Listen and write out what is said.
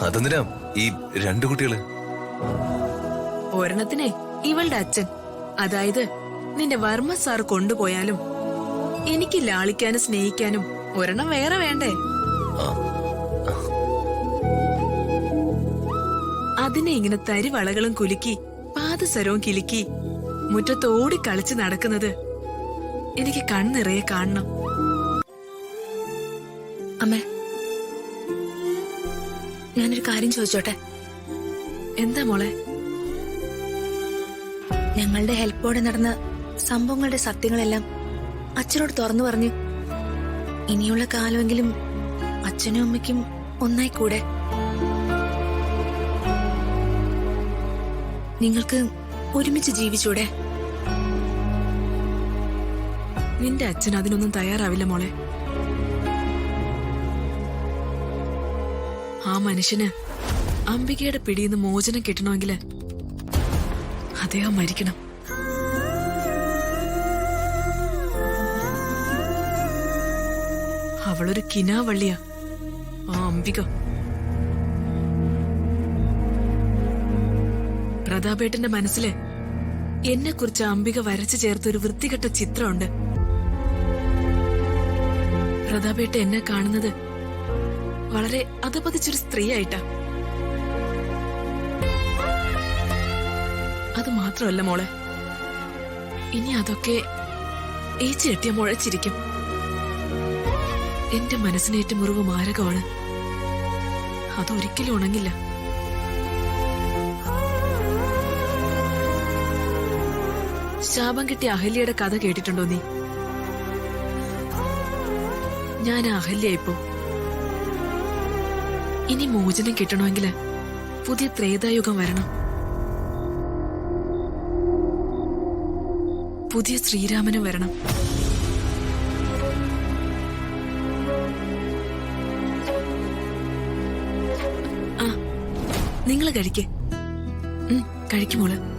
അതെന്തിനാ ഈ രണ്ടു കുട്ടികള്? ഒരെണ്ണത്തിനെ ഇവളുടെ അച്ഛൻ, അതായത് നിന്റെ വർമ്മ സാർ കൊണ്ടുപോയാലും എനിക്ക് ലാളിക്കാനും സ്നേഹിക്കാനും ഒരെണ്ണം വേറെ വേണ്ടേ? അതിനെ ഇങ്ങനെ തരിവളകളും കുലുക്കി പാദസരവും കിലുക്കി മുറ്റത്തോടി കളിച്ച് നടക്കുന്നത് എനിക്ക് കണ്ണിറയെ കാണണം. അമ്മേ, ഞാനൊരു കാര്യം ചോദിച്ചോട്ടെ? എന്താ മോളെ? ഞങ്ങളുടെ ഹെൽപ്പോടെ നടന്ന സംഭവങ്ങളുടെ സത്യങ്ങളെല്ലാം അച്ഛനോട് തുറന്നു പറഞ്ഞു. ഇനിയുള്ള കാലമെങ്കിലും അച്ഛനും അമ്മയ്ക്കും ഒന്നായി കൂടെ. നിങ്ങൾക്ക് ഒരുമിച്ച് ജീവിച്ചൂടെ? നിന്റെ അച്ഛൻ അതിനൊന്നും തയ്യാറാവില്ല മോളെ. ആ മനുഷ്യന് അംബികയുടെ പിടിയിന്ന് മോചനം കിട്ടണമെങ്കിൽ അദ്ദേഹം മരിക്കണം. അവളൊരു കിനാവള്ളിയാ ആ അംബിക. പ്രതാപേട്ടന്റെ മനസ്സില് എന്നെ കുറിച്ച് അംബിക വരച്ചു ചേർത്തൊരു വൃത്തികെട്ട ചിത്രമുണ്ട്. പ്രതാപേട്ട എന്നെ കാണുന്നത് വളരെ അധപതിച്ചൊരു സ്ത്രീയായിട്ടാ. അത് മാത്രമല്ല മോളെ, ഇനി അതൊക്കെ ഏച്ചെട്ടിയ മുഴച്ചിരിക്കും. എന്റെ മനസ്സിനേറ്റ മുറിവ് മാരകമാണ്. അതൊരിക്കലും ഉണങ്ങില്ല. ശാപം കിട്ടിയ അഹല്യയുടെ കഥ കേട്ടിട്ടുണ്ടോ നീ? ഞാൻ അഹല്യ ഇപ്പോ. ഇനി മോചനം കിട്ടണമെങ്കിൽ പുതിയ ത്രേതായുഗം വരണം. പുതിയ ശ്രീരാമനും വരണം. ആ, നിങ്ങൾ കഴിക്കേ. കഴിക്കുമോള്.